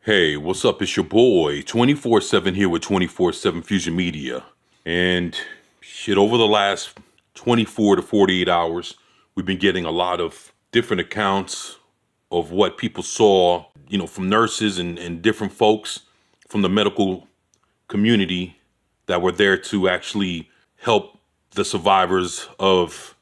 Hey, what's up? It's your boy, 24/7 here with 24/7 Fusion Media. And shit, over the last 24 to 48 hours, we've been getting a lot of different accounts of what people saw, from nurses and different folks from the medical community that were there to actually help the survivors of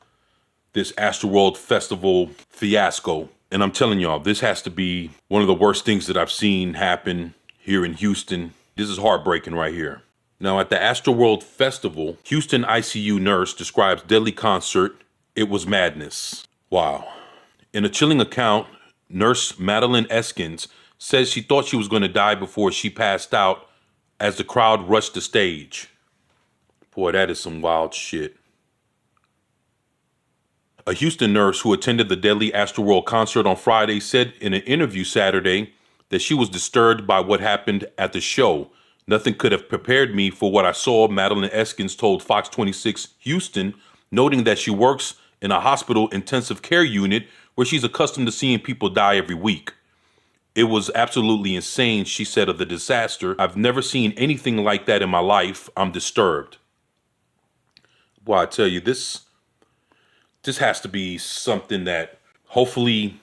this Astroworld Festival fiasco. And I'm telling y'all, this has to be one of the worst things that I've seen happen here in Houston. This is heartbreaking right here. Now, at the Astroworld Festival, Houston ICU nurse describes deadly concert. It was madness. Wow. In a chilling account, nurse Madeline Eskins says she thought she was going to die before she passed out as the crowd rushed the stage. Boy, that is some wild shit. A Houston nurse who attended the deadly Astroworld concert on Friday said in an interview Saturday that she was disturbed by what happened at the show. Nothing could have prepared me for what I saw, Madeline Eskins told Fox 26 Houston, noting that she works in a hospital intensive care unit where she's accustomed to seeing people die every week. It was absolutely insane, she said of the disaster. I've never seen anything like that in my life. I'm disturbed. Well, I tell you, this has to be something that hopefully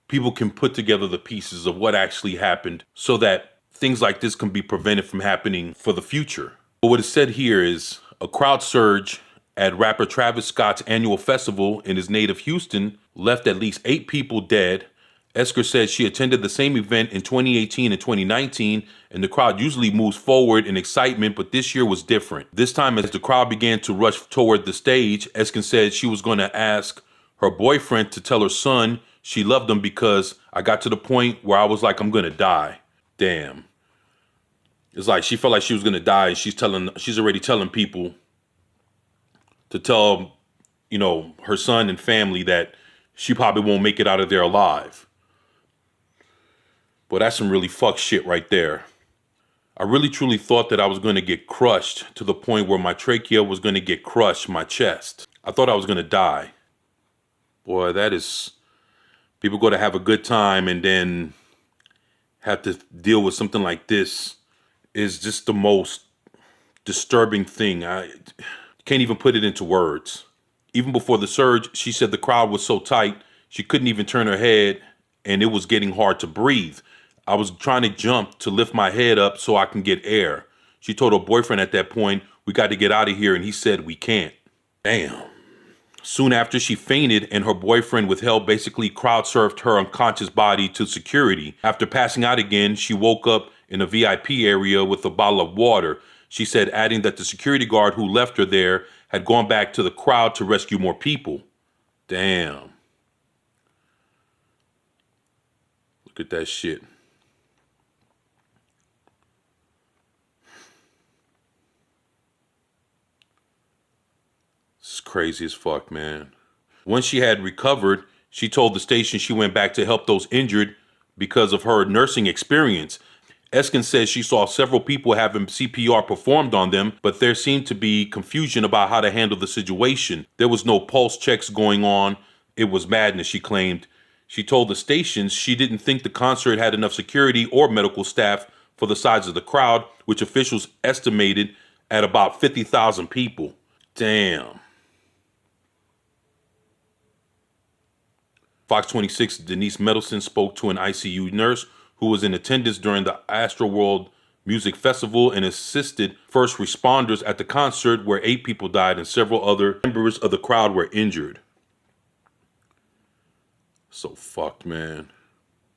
people can put together the pieces of what actually happened so that things like this can be prevented from happening for the future. But what is said here is a crowd surge at rapper Travis Scott's annual festival in his native Houston left at least 8 people dead. Esker said she attended the same event in 2018 and 2019, and the crowd usually moves forward in excitement, but this year was different. This time, as the crowd began to rush toward the stage, Eskin said she was going to ask her boyfriend to tell her son she loved him because I got to the point where I was like, I'm going to die. Damn. It's like she felt like she was going to die, and she's already telling people to tell, her son and family that she probably won't make it out of there alive. But that's some really fucked shit right there. I really truly thought that I was going to get crushed to the point where my trachea was going to get crushed, my chest. I thought I was going to die. Boy, that is... People go to have a good time and then have to deal with something like this is just the most disturbing thing. I can't even put it into words. Even before the surge, she said the crowd was so tight, she couldn't even turn her head and it was getting hard to breathe. I was trying to jump to lift my head up so I can get air. She told her boyfriend at that point, we got to get out of here, and he said, we can't. Damn. Soon after, she fainted, and her boyfriend with help basically crowd surfed her unconscious body to security. After passing out again, she woke up in a VIP area with a bottle of water. She said, adding that the security guard who left her there had gone back to the crowd to rescue more people. Damn. Look at that shit. It's crazy as fuck, man. Once she had recovered, she told the station she went back to help those injured because of her nursing experience. Eskin says she saw several people having CPR performed on them, but there seemed to be confusion about how to handle the situation. There was no pulse checks going on. It was madness, she claimed. She told the stations she didn't think the concert had enough security or medical staff for the size of the crowd, which officials estimated at about 50,000 people. Damn. Fox 26 Denise Middleton spoke to an ICU nurse who was in attendance during the Astroworld Music Festival and assisted first responders at the concert where 8 people died and several other members of the crowd were injured. So fucked, man.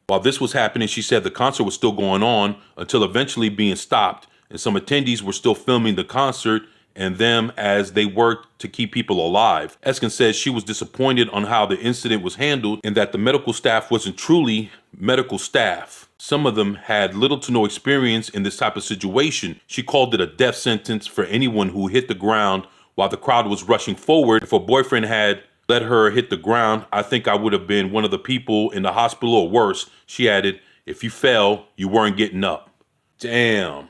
While this was happening, she said the concert was still going on until eventually being stopped, and some attendees were still filming the concert and them as they worked to keep people alive. Eskin says she was disappointed on how the incident was handled and that the medical staff wasn't truly medical staff. Some of them had little to no experience in this type of situation. She called it a death sentence for anyone who hit the ground while the crowd was rushing forward. If her boyfriend had let her hit the ground, I think I would have been one of the people in the hospital or worse. She added, if you fell, you weren't getting up. Damn.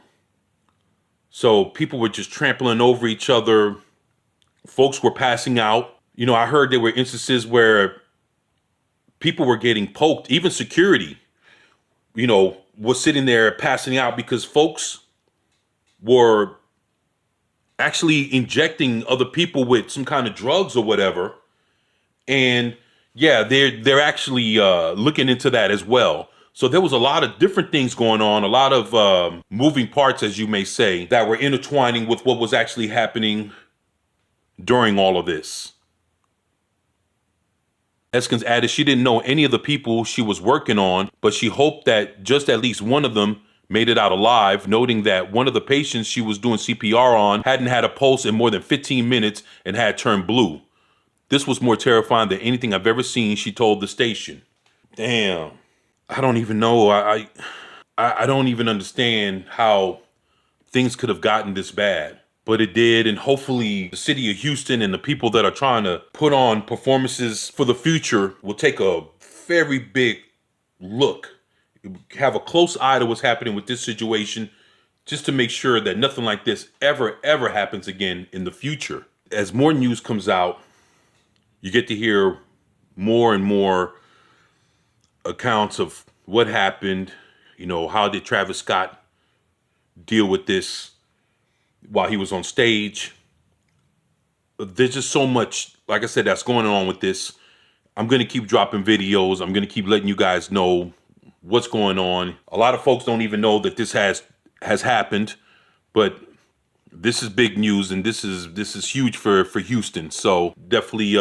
So people were just trampling over each other. Folks were passing out. I heard there were instances where people were getting poked, even security. was sitting there passing out because folks were actually injecting other people with some kind of drugs or whatever. And yeah, they're actually looking into that as well. So there was a lot of different things going on, a lot of moving parts, as you may say, that were intertwining with what was actually happening during all of this. Eskins added she didn't know any of the people she was working on, but she hoped that just at least one of them made it out alive, noting that one of the patients she was doing CPR on hadn't had a pulse in more than 15 minutes and had turned blue. This was more terrifying than anything I've ever seen, she told the station. Damn. I don't even know. I don't even understand how things could have gotten this bad. But it did, and hopefully the city of Houston and the people that are trying to put on performances for the future will take a very big look, have a close eye to what's happening with this situation, just to make sure that nothing like this ever happens again in the future. As more news comes out, you get to hear more and more accounts of what happened. How did Travis Scott deal with this while he was on stage? There's just so much, like I said, that's going on with this. I'm going to keep dropping videos. I'm going to keep letting you guys know what's going on. A lot of folks don't even know that this has happened, but this is big news, and this is huge for Houston. So definitely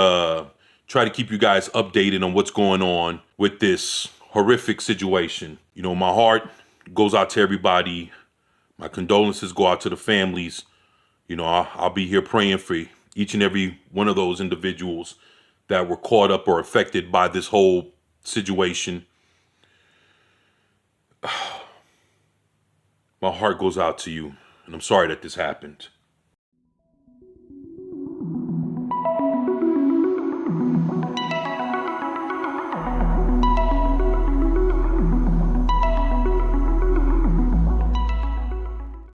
try to keep you guys updated on what's going on with this horrific situation. My heart goes out to everybody. My condolences go out to the families. I'll be here praying for each and every one of those individuals that were caught up or affected by this whole situation. My heart goes out to you, and I'm sorry that this happened.